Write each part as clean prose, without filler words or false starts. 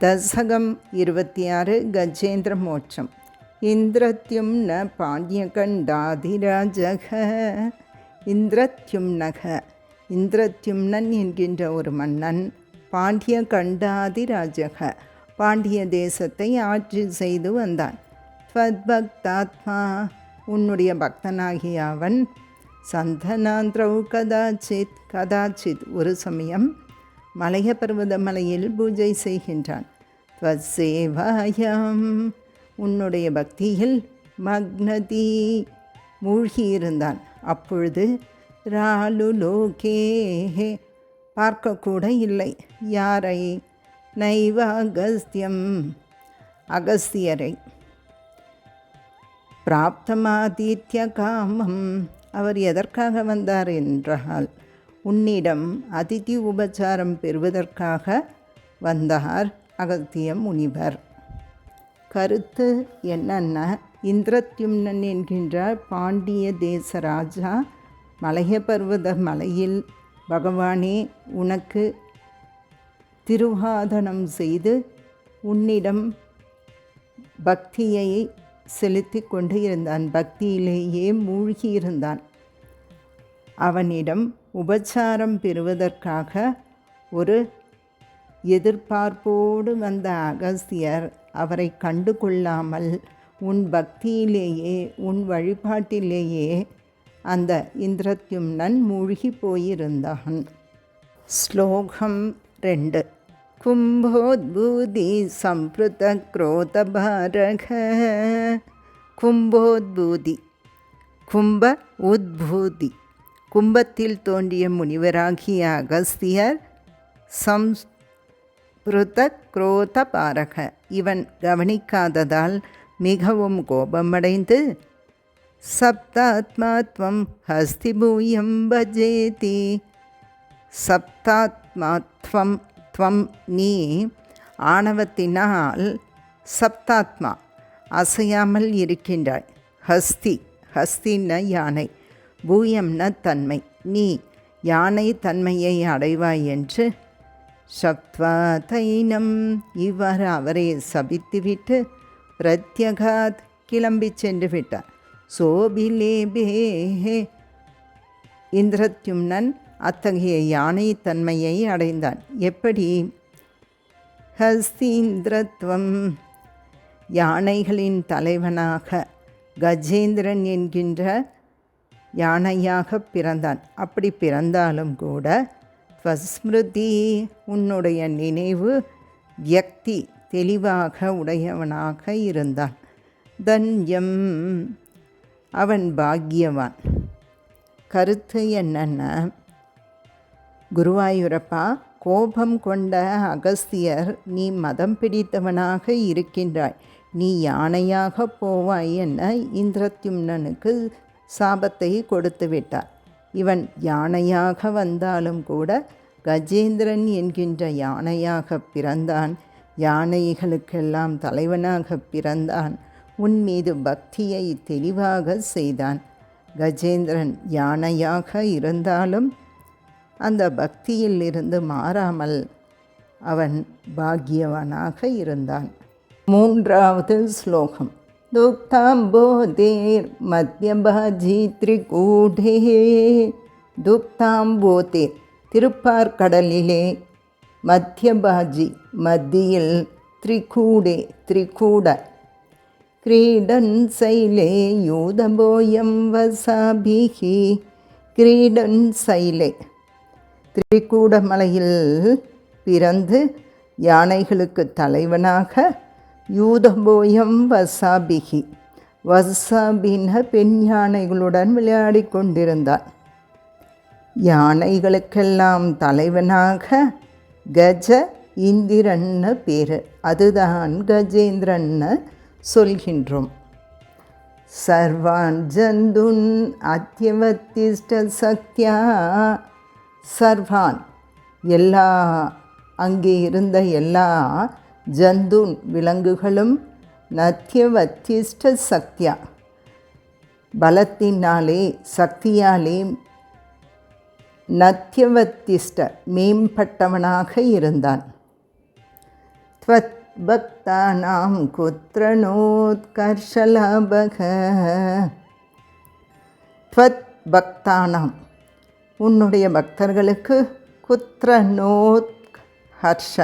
தசகம் 26 கஜேந்திர மோட்சம். இந்திரத்யும்ன பாண்டியகண்டாதிராஜக. இந்திரத்யும்னக, இந்திரத்யும்னன் என்கின்ற ஒரு மன்னன் பாண்டிய கண்டாதிராஜக, பாண்டிய தேசத்தை ஆட்சி செய்து வந்தான். பக்தாத்மா, உன்னுடைய பக்தனாகிய அவன் சந்தனாந்திரௌ கதாச்சித் ஒரு சமயம் மலைய பர்வத மலையில் பூஜை செய்கின்றான். சேவாயம், உன்னுடைய பக்தியில் மக்னதி, மூழ்கியிருந்தான். அப்பொழுது ராலுலோகே, பார்க்கக்கூட இல்லை. யாரை? நைவ அகஸ்தியம், அகஸ்தியரை. பிராப்தமாதித்ய காமம், அவர் எதற்காக வந்தார் என்றால் உன்னிடம் அதிதி உபச்சாரம் பெறுவதற்காக வந்தார் அகத்திய முனிவர். கருத்து என்னென்ன? இந்திரத்யும்னன் என்கின்ற பாண்டிய தேச ராஜா மலைய பர்வத மலையில் பகவானே உனக்கு திருவாதனம் செய்து உன்னிடம் பக்தியை செலுத்தி கொண்டு இருந்தான். பக்தியிலேயே மூழ்கியிருந்தான். அவனிடம் உபச்சாரம் பெறுவதற்காக ஒரு எதிர்பார்ப்போடு வந்த அகஸ்தியர் அவரை கண்டு கொள்ளாமல் உன் பக்தியிலேயே உன் வழிபாட்டிலேயே அந்த இந்திரத்யும்னன் மூழ்கி போயிருந்தான். ஸ்லோகம் 2. கும்போத்பூதி சம்பிருத குரோதபாரக. கும்போத்பூதி, கும்ப உத்பூதி, கும்பத்தில் தோன்றிய முனிவராகிய அகஸ்தியர் சம்ஸ்பிருத குரோத பாரக, இவன் கவனிக்காததால் மிகவும் கோபமடைந்து சப்தாத்மாத்வம் ஹஸ்திபூயம் பஜேதி. சப்தாத்மாத்வம், துவம் நீ ஆணவத்தினால் சப்தாத்மா அசையாமல் இருக்கின்றாய். ஹஸ்தி, ஹஸ்தின யானை, பூயம்ன தன்மை, நீ யானை தன்மையை அடைவாய் என்று சக்த்வா தைனம், இவ்வாறு அவரை சபித்துவிட்டு பிரத்யகாத் கிளம்பி சென்று விட்டார். சோபிலேபே, இந்திரத்யும்னன் அத்தகைய யானை தன்மையை அடைந்தான். எப்படி? ஹஸ்தீந்திரத்வம், யானைகளின் தலைவனாக கஜேந்திரன் என்கின்ற யானையாக பிறந்தான். அப்படி பிறந்தாலும் கூட ஸ்மிருதி, உன்னுடைய நினைவு வியக்தி தெளிவாக உடையவனாக இருந்தான். தன்யம், அவன் பாக்கியவான். கருத்து என்னென்ன? குருவாயூரப்பா, கோபம் கொண்ட அகஸ்தியர் நீ மதம் பிடித்தவனாக இருக்கின்றாய், நீ யானையாக போவாய் என இந்திரத்யும்னனுக்கு சாபத்தை கொடுத்து விட்டார். இவன் யானையாக வந்தாலும் கூட கஜேந்திரன் என்கின்ற யானையாக பிறந்தான். யானைகளுக்கெல்லாம் தலைவனாக பிறந்தான். உன் மீது பக்தியை தெளிவாக செய்தான். கஜேந்திரன் யானையாக இருந்தாலும் அந்த பக்தியில் இருந்து மாறாமல் அவன் பாக்கியவனாக இருந்தான். 3வது ஸ்லோகம். துக்தாம்போதேர் மத்யபாஜி திரிகூடே. துக்தாம்போதேர், திருப்பார்கடலிலே, மத்யபாஜி, மத்தியில், திரிகூடே, திரிகூட, கிரீடன் சைலே யூதபோயம் வசாபிகி. கிரீடன் சைலே, திரிகூடமலையில் பிறந்து யானைகளுக்கு தலைவனாக யூதபோயம் வசாபிகி, வசாபின பெண் யானைகளுடன் விளையாடி கொண்டிருந்தான். யானைகளுக்கெல்லாம் தலைவனாக கஜ இந்திரன்னு பேரு, அதுதான் கஜேந்திரன்னு சொல்கின்றோம். சர்வான் ஜந்துன் அத்யவத்திஷ்ட சக்தியா. சர்வான், எல்லா, அங்கே இருந்த எல்லா, ஜந்துன் விலங்குகளும், நத்யவத்திஷ்ட சக்தியா, பலத்தினாலே சக்தியாலே நத்யவத்திஷ்ட மேம்பட்டவனாக இருந்தான். त्वत् பக்தானாம் குத்ர நோத்கர்ஷலபக. த்வத் பக்தானாம் உன்னுடைய பக்தர்களுக்கு குத்ர நோத்ஹர்ஷ,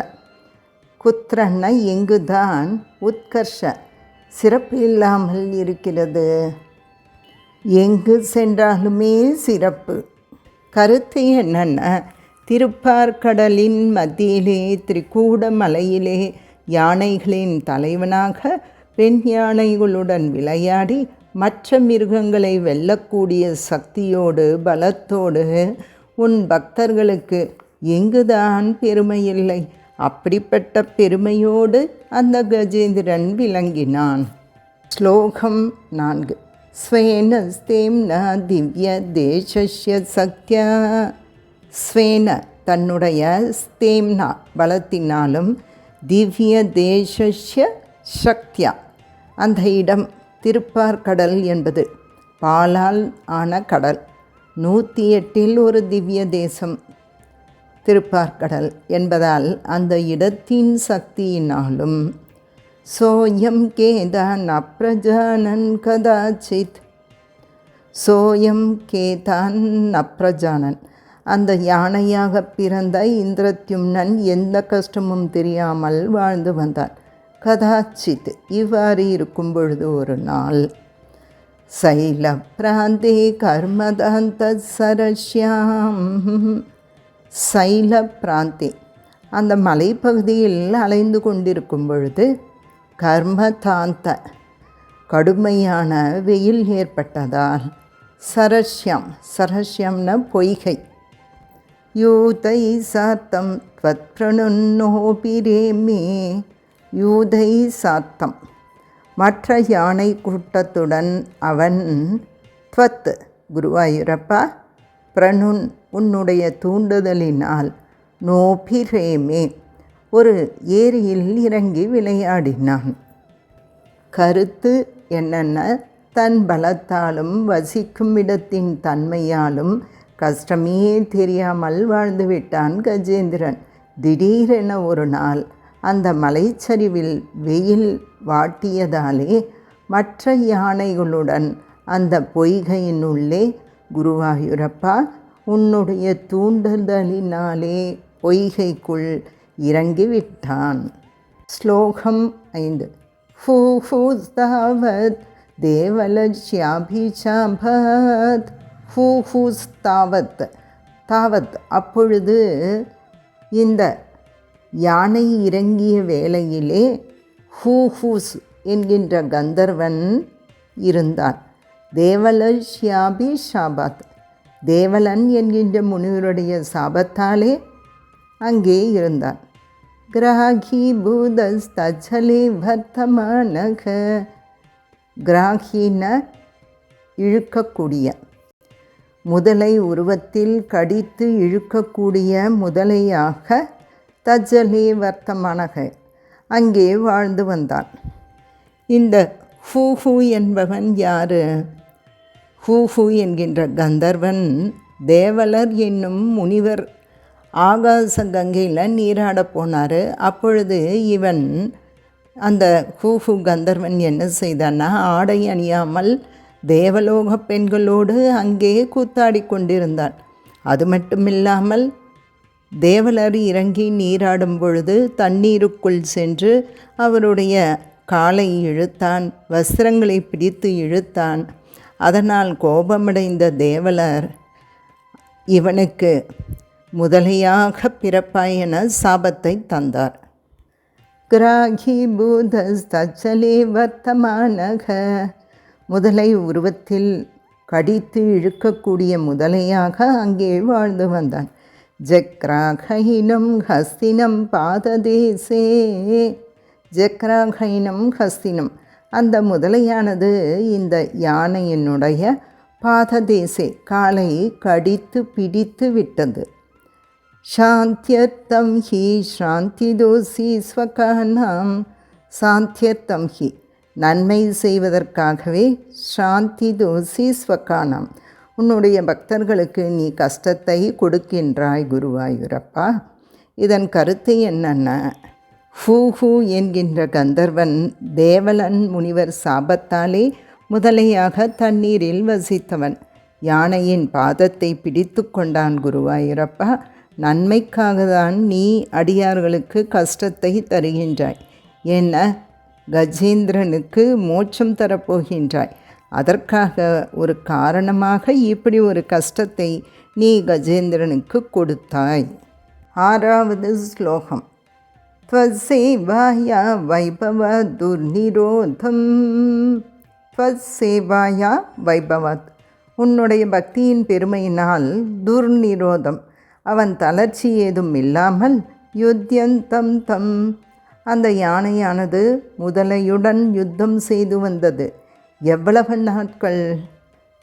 குத்ரன்ன எங்குதான், உத்கர்ஷ சிறப்பு இல்லாமல் இருக்கிறது, எங்கு சென்றாலுமே சிறப்பு. கருத்து என்னென்ன, திருப்பார்கடலின் மத்தியிலே திரிகூட மலையிலே யானைகளின் தலைவனாக பெண் யானைகளுடன் விளையாடி மற்ற மிருகங்களை வெல்லக்கூடிய சக்தியோடு பலத்தோடு உன் பக்தர்களுக்கு எங்குதான் பெருமையில்லை, அப்படிப்பட்ட பெருமையோடு அந்த கஜேந்திரன் விளங்கினான். ஸ்லோகம் 4. ஸ்வேன ஸ்தேம்னா திவ்ய தேசஸ்ய சக்தியா. ஸ்வேன தன்னுடைய, ஸ்தேம்னா பலத்தினாலும், திவ்ய தேசஸ்ய சக்தியா அந்த இடம் திருப்பார்கடல் என்பது பாலால் ஆன கடல். 108 ஒரு திவ்ய தேசம் திருப்பார்கடல் என்பதால் அந்த இடத்தின் சக்தியினாலும், சோயம் கேதான் அப்ரஜானன் கதாச்சித், சோயம் கேதான் அப்ரஜானன் அந்த யானையாக பிறந்த இந்திரத்யும்னன் எந்த கஷ்டமும் தெரியாமல் வாழ்ந்து வந்தான். கதாச்சித் இவ்வாறு இருக்கும் பொழுது ஒரு நாள், சைல பிராந்தே கர்மதாந்த சரஸ்யாம், சைல பிராந்தே அந்த மலைப்பகுதியில் அலைந்து கொண்டிருக்கும் பொழுது, கர்மதாந்த கடுமையான வெயில் ஏற்பட்டதால், சரஸ்யாம் சரஸ்யம்ன பொய்கை, யூதை சாத்தம் த்வத் பிரணுன்னோபிரேமே, யூதை சாத்தம் மற்ற யானை கூட்டத்துடன் அவன், த்வத் குருவாயூரப்பா, பிரணுன் உன்னுடைய தூண்டுதலினால், நோபிரேமே ஒரு ஏரியில் இறங்கி விளையாடினான். கருத்து என்னென்ன, தன் பலத்தாலும் வசிக்கும் இடத்தின் தன்மையாலும் கஷ்டமே தெரியாமல் வாழ்ந்துவிட்டான் கஜேந்திரன். திடீரென ஒரு நாள் அந்த மலைச்சரிவில் வெயில் வாட்டியதாலே மற்ற யானைகளுடன் அந்த பொய்கையினுள்ளே, குருவாயூரப்பா உன்னுடைய தூண்டுதலினாலே பொய்கைக்குள் இறங்கிவிட்டான். ஸ்லோகம் 5. ஹூஹூஸ்தாவத் தேவலக்ஷ்யாபிசாபத், ஹூஹூஸ்தாவத் தாவத் அப்பொழுது இந்த யானை இறங்கிய வேளையிலே ஹூஹூஸ் என்கின்ற கந்தர்வன் இருந்தான். தேவலக்ஷ்யாபி சாபத் தேவலன் என்கின்ற முனிவருடைய சாபத்தாலே அங்கே இருந்தான். கிராகி பூதஸ்தலே வர்த்தமானக, கிராகின இழுக்கக்கூடிய, முதலை உருவத்தில் கடித்து இழுக்கக்கூடிய முதலையாக, தஜலே வர்த்தமானக அங்கே வாழ்ந்து வந்தான். இந்த ஹூஹூ என்பவன் யார்? ஹூஹூ என்கின்ற கந்தர்வன் தேவலர் என்னும் முனிவர் ஆகாச கங்கையில் நீராட போனார். அப்பொழுது இவன் அந்த ஹூஹூ கந்தர்வன் என்ன செய்தான்னா, ஆடை அணியாமல் தேவலோக பெண்களோடு அங்கே கூத்தாடி கொண்டிருந்தான். அது மட்டுமில்லாமல் தேவலர் இறங்கி நீராடும் பொழுது தண்ணீருக்குள் சென்று அவருடைய காலை இழுத்தான், வஸ்திரங்களை பிடித்து இழுத்தான். அதனால் கோபமடைந்த தேவலர் இவனுக்கு முதலையாக பிறப்பாய் என சாபத்தை தந்தார். கிராகி பூதஸ்தலே வர்த்தமானக, முதலை உருவத்தில் கடித்து இழுக்கக்கூடிய முதலையாக அங்கே வாழ்ந்து வந்தான். ஜக்ராகைனம் ஹஸ்தினம் பாததேசே, ஜக்ராகைனம் ஹஸ்தினம் அந்த முதலையானது இந்த யானையினுடைய பாததேசே காலை கடித்து பிடித்து விட்டது. சாந்தியர்த்தம் ஹி சாந்திதோசி ஸ்வகானாம், சாந்தியர்த்தம் ஹி நன்மை செய்வதற்காகவே, சாந்திதோசி ஸ்வகானாம் உன்னுடைய பக்தர்களுக்கு நீ கஷ்டத்தை கொடுக்கின்றாய் குருவாயூரப்பா. இதன் கருத்து என்னென்ன, ஹூஹூ என்கின்ற கந்தர்வன் தேவலன் முனிவர் சாபத்தாலே முதலையாக தண்ணீரில் வசித்தவன். யானையின் பாதத்தை பிடித்து கொண்டான். குருவாயூரப்பா, நன்மைக்காக தான் நீ அடியார்களுக்கு கஷ்டத்தை தருகின்றாய். என்ன, கஜேந்திரனுக்கு மோட்சம் தரப்போகின்றாய். அதற்காக ஒரு காரணமாக இப்படி ஒரு கஷ்டத்தை நீ கஜேந்திரனுக்கு கொடுத்தாய். 6வது ஸ்லோகம். த்வசேவாயா வைபவ துர்நிரோதம். த்வசேவாயா வைபவத், உன்னுடைய பக்தியின் பெருமையினால் துர்நிரோதம், அவன் தளர்ச்சி ஏதும் இல்லாமல் யுத்தியந்தம் தம், அந்த யானையானது முதலையுடன் யுத்தம் செய்து வந்தது. எவ்வளவு நாட்கள்?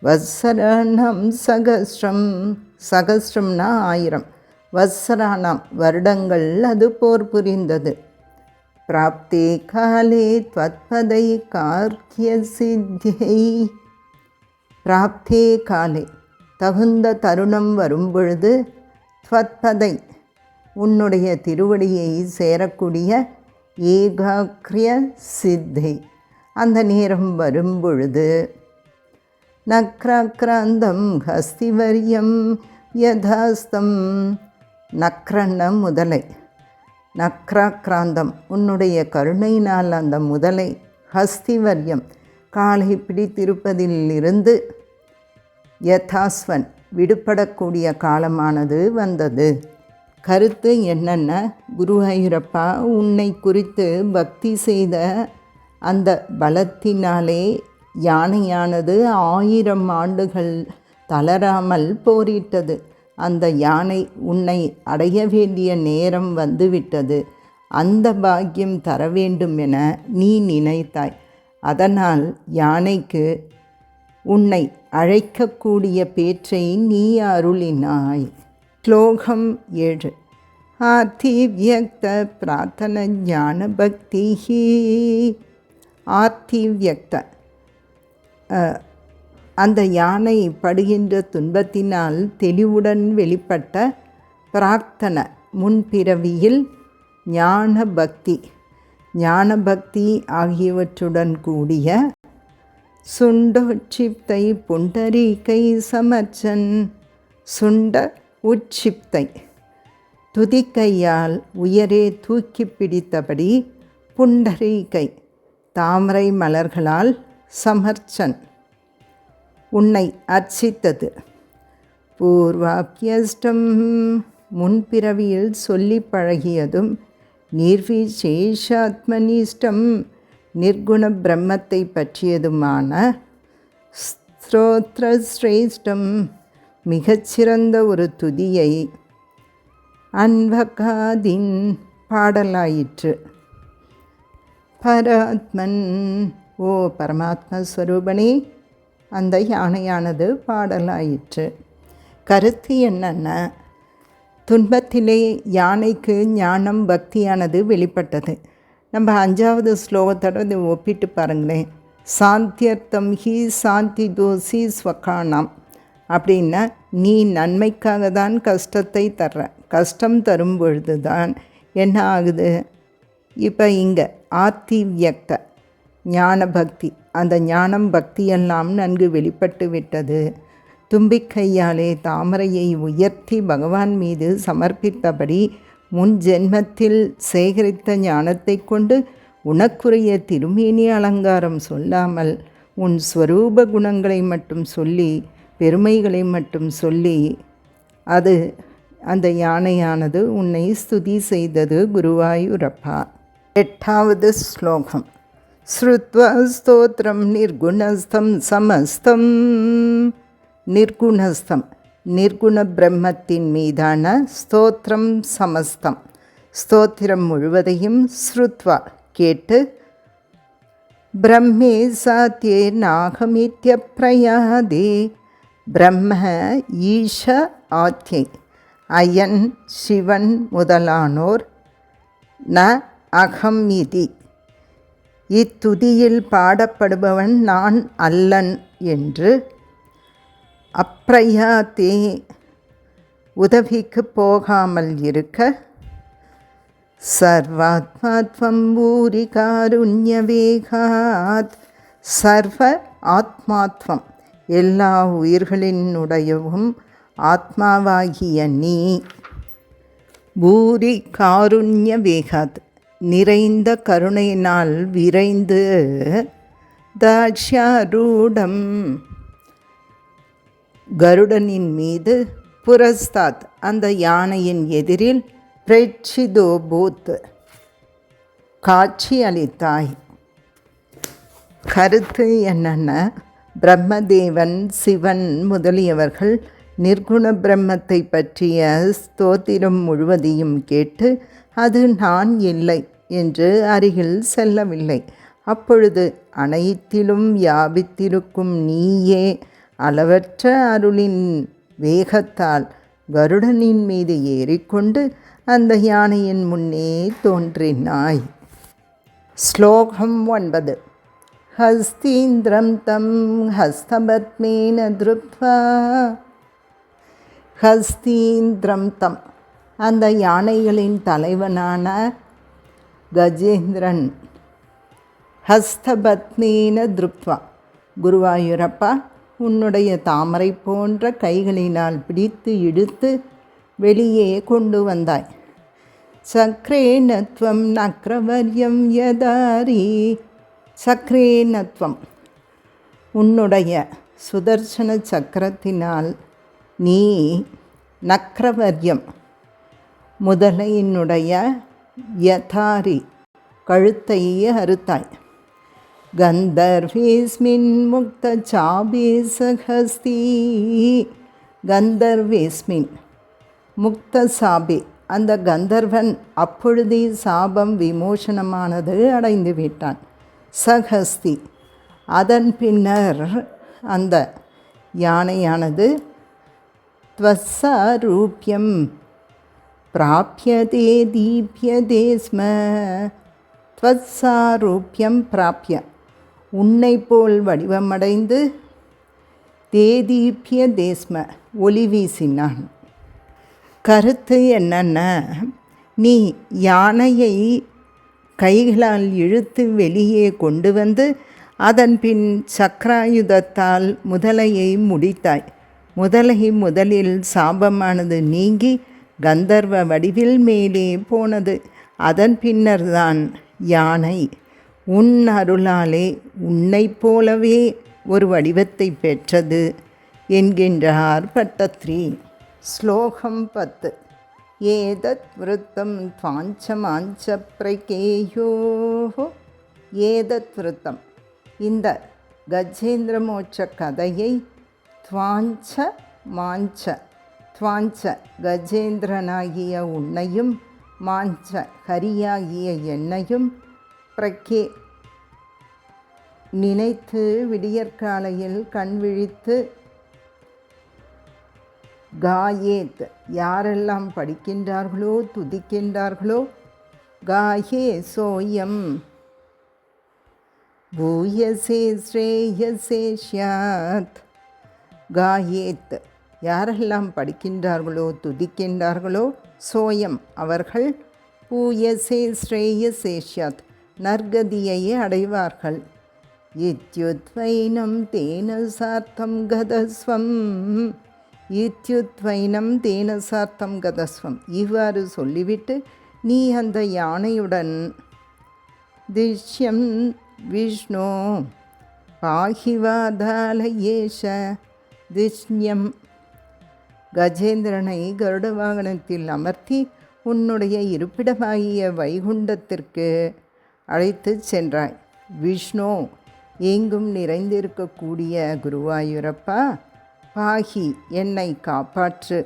வத்சராணம் சகஸ்ரம், சகஸ்ரம்னா 1000, வத்சராணம் வருடங்கள் அது போர் புரிந்தது. பிராப்தே காலே த்வத்பதை கார்க்கிய சித்தியை. பிராப்தே காலே, தகுந்த தருணம் வரும்பொழுது, த்வத்பதை, உன்னுடைய திருவடியை சேரக்கூடிய ஏகாக்ரிய சித்தை, அந்த நேரம் வரும்பொழுது, நக்ராக்ராந்தம் ஹஸ்திவரியம் யதாஸ்தம், நக்ரண்ண முதலை, நக்ராக்ராந்தம், உன்னுடைய கருணையினால் அந்த முதலை, ஹஸ்திவரியம், காலை பிடித்திருப்பதில் இருந்து, யதாஸ்வன், விடுபடக்கூடிய காலமானது வந்தது. கருத்து என்னென்ன? குருவாயூரப்பா, உன்னை குறித்து பக்தி செய்த அந்த பலத்தினாலே யானையானது 1000 ஆண்டுகள் தளராமல் போரிட்டது. அந்த யானை உன்னை அடைய வேண்டிய நேரம் வந்துவிட்டது. அந்த பாக்கியம் தர வேண்டும் என நீ நினைத்தாய். அதனால் யானைக்கு உன்னை அழைக்கக்கூடிய பேற்றை நீ அருளினாய். ஸ்லோகம் 7. ஆர்த்திவ்யக்த பிரார்த்தன ஞான பக்தி. ஆர்த்திவ்யக்த, அந்த யானை படுகின்ற துன்பத்தினால் தெளிவுடன் வெளிப்பட்ட பிரார்த்தன, முன்பிறவியில் ஞான பக்தி, ஞான பக்தி ஆகியவற்றுடன் கூடிய சுண்டோட்சிப்தை புண்டரீகை சமர்ச்சன். சுண்ட உட்சிப்தை, துதிக்கையால் உயரே தூக்கி பிடித்தபடி, புண்டரீகை, தாமரை மலர்களால் சமர்ச்சன், உன்னை அர்ச்சித்தது. பூர்வாப்யஸ்டம், முன்பிறவியில் சொல்லி பழகியதும், நிர்விசேஷாத்மனிஷ்டம், நிர்குண பிரம்மத்தை பற்றியதுமான, ஸ்ரோத்ரஸ்ரேஷ்டம், மிகச்சிறந்த ஒரு துதியை, அன்வகாதின், பாடலாயிற்று. பராத்மன், ஓ பரமாத்மஸ்வரூபனே, அந்த யானையானது பாடலாயிற்று. கருத்து என்னென்ன? துன்பத்திலே யானைக்கு ஞானம் பக்தியானது வெளிப்பட்டது. நம்ம 5வது ஸ்லோகத்தோடு ஒப்பிட்டு பாருங்களேன். சாந்தியர்த்தம் ஹி சாந்தி தோசி ஸ்வகானாம், அப்படின்னா நீ நன்மைக்காக தான் கஷ்டத்தை தர்ற. கஷ்டம் தரும் பொழுது தான் என்ன ஆகுது? இப்போ இங்கே ஆர்த்திவ்யக்த ஞான பக்தி, அந்த ஞானம் பக்தியெல்லாம் நன்கு வெளிப்பட்டு விட்டது. தும்பிக்கையாலே தாமரையை உயர்த்தி பகவான் மீது சமர்ப்பித்தபடி முன் ஜென்மத்தில் சேகரித்த ஞானத்தை கொண்டு உனக்குரிய திருமேனி அலங்காரம் சொல்லாமல் உன் ஸ்வரூப குணங்களை மட்டும் சொல்லி, பெருமைகளை மட்டும் சொல்லி, அது அந்த யானையானது உன்னை ஸ்துதி செய்தது. குருவாயூரப்பா. 8வது ஸ்லோகம். ஸ்ருத்வா ஸ்தோத்ரம் நிர்குணஸ்தம் சமஸ்தம். நிர்குணஸ்தம், நிர்குண பிரம்மத்தின் மீதான ஸ்தோத்திரம் சமஸ்தம், ஸ்தோத்திரம் முழுவதையும் ஸ்ருத்வா கேட்டு, பிரம்மே சாத்தியே நாகமித்ய பிரயாதே, பிரம்ம ஈஷ ஆத்யை, அயன் சிவன் முதலானோர், ந அகம் இதி, இத்துதியில் பாடப்படுபவன் நான் அல்லன் என்று, அப்ரயாத்தே, உதவிக்கு போகாமல் இருக்க, சர்வாத்மாத்வம் பூரி காருண்யவேகாத். சர்வ ஆத்மாத்வம் எல்லா உயிர்களினுடையவும் ஆத்மாவாகிய நீ. பூரி காருண்ய வேகாத் நிறைந்த கருணையினால் விரைந்து. தாக்ஷாரூடம் கருடனின் மீது. புரஸ்தாத் அந்த யானையின் எதிரில். பிரேட்சிதோபூத் காட்சி அளித்தாய். கருத்து என்னென்ன? பிரம்மதேவன், சிவன் முதலியவர்கள் நிர்குண பிரம்மத்தை பற்றிய ஸ்தோத்திரம் முழுவதையும் கேட்டு அது நான் இல்லை என்று அருகில் செல்லவில்லை. அப்பொழுது அனைத்திலும் வியாபித்திருக்கும் நீயே அளவற்ற அருளின் வேகத்தால் கருடனின் மீது ஏறிக்கொண்டு அந்த யானையின் முன்னே தோன்றினாய். ஸ்லோகம் 9. ஹஸ்தீந்திரம் தம் ஹஸ்தபத்மேன திருப்த்வா. ஹஸ்தீந்திரம் தம் அந்த யானைகளின் தலைவனான கஜேந்திரன். ஹஸ்தபத்மேன திருப்த்வா குருவாயூரப்பா உன்னுடைய தாமரை போன்ற கைகளினால் பிடித்து இழுத்து வெளியே கொண்டு வந்தாய். சக்ரேணத்வம் நக்ரவர்யம் யதாரி. சக்ரேணத்வம் உன்னுடைய சுதர்சன சக்கரத்தினால் நீ நக்ரவர்யம் முதலையினுடைய யதாரி கழுத்தை அறுத்தாய். கந்தர்வேஸ்மின் முக்த சாபேசஹஸ்தி. கந்தர்வேஸ்மின் முக்த சாபே அந்த கந்தர்வன் அப்பொழுதே சாபம் விமோசனமானது அடைந்து விட்டான். சஹஸ்தி அதன் பின்னர் அந்த யானையானது த்வஸ்ஸரூப்யம் பிராப்யதே தீப்யதே ஸ்ம. த்வஸ்ஸரூப்யம் பிராப்ய உன்னை போல் வடிவமடைந்து தேதீப்ய தேஸ்ம ஒளி வீசினான். கருத்து என்னென்ன? நீ யானையை கைகளால் இழுத்து வெளியே கொண்டு வந்து அதன் பின் சக்கராயுதத்தால் முதலையை முடித்தாய். முதலை முதலில் சாபமானது நீங்கி கந்தர்வ வடிவில் மேலே போனது. அதன் பின்னர்தான் யானை உன் அருளாலே உன்னை போலவே ஒரு வடிவத்தை பெற்றது என்கின்றார் பட்டத்ரி. ஸ்லோகம் 10. ஏதத் விருத்தம் துவாஞ்சமாஞ்ச பிரகேயோ. ஏதத் விருத்தம் இந்த கஜேந்திர மோட்ச கதையை துவாஞ்ச மாஞ்ச. துவாஞ்ச கஜேந்திரனாகிய உன்னையும் மாஞ்ச ஹரியாகிய என்னையும் பிரகே நினைத்து விடியற்காலையில் கண் விழித்து காயேத் யாரெல்லாம் படிக்கின்றார்களோ துதிக்கின்றார்களோ காயே சோயம் பூயசே ஸ்ரேயசே ஸ்யாத். காயேத் யாரெல்லாம் படிக்கின்றார்களோ துதிக்கின்றார்களோ சோயம் அவர்கள் பூயசே ஸ்ரேயசே ஸ்யாத் நற்கதியை அடைவார்கள். இத்யுத்வைனம் தேன சார்த்தம் கதஸ்வம். இத்யுத்வைனம் தேன சார்த்தம் கதஸ்வம் இவ்வாறு சொல்லிவிட்டு நீ அந்த யானையுடன் திஷ்யம் விஷ்ணு பாகிவாதாலயேஷ. திஷ்யம் கஜேந்திரனை கருட வாகனத்தில் அமர்த்தி உன்னுடைய இருப்பிடமாகிய வைகுண்டத்திற்கு அழைத்து சென்றாய். விஷ்ணு எங்கும் நிறைந்திருக்கக்கூடிய குருவாயூரப்பா பாகி என்னை காப்பாற்று.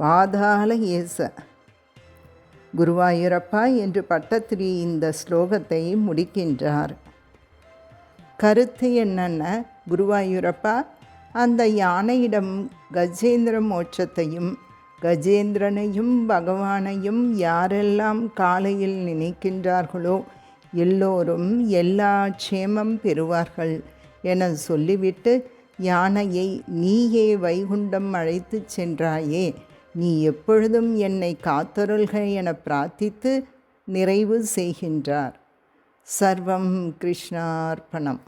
வாதால ஏச குருவாயூரப்பா என்று பட்டத்திரி இந்த ஸ்லோகத்தை முடிக்கின்றார். கருத்து என்னென்ன? குருவாயூரப்பா அந்த யானையிடம் கஜேந்திர மோட்சத்தையும் கஜேந்திரனையும் பகவானையும் யாரெல்லாம் காலையில் நினைக்கின்றார்களோ எல்லோரும் எல்லா க்ஷேமம் பெறுவார்கள் என சொல்லிவிட்டு யானையை நீயே வைகுண்டம் அழைத்து சென்றாயே, நீ எப்பொழுதும் என்னை காத்தருள்க என பிரார்த்தித்து நிறைவு செய்கின்றார். சர்வம் கிருஷ்ணார்ப்பணம்.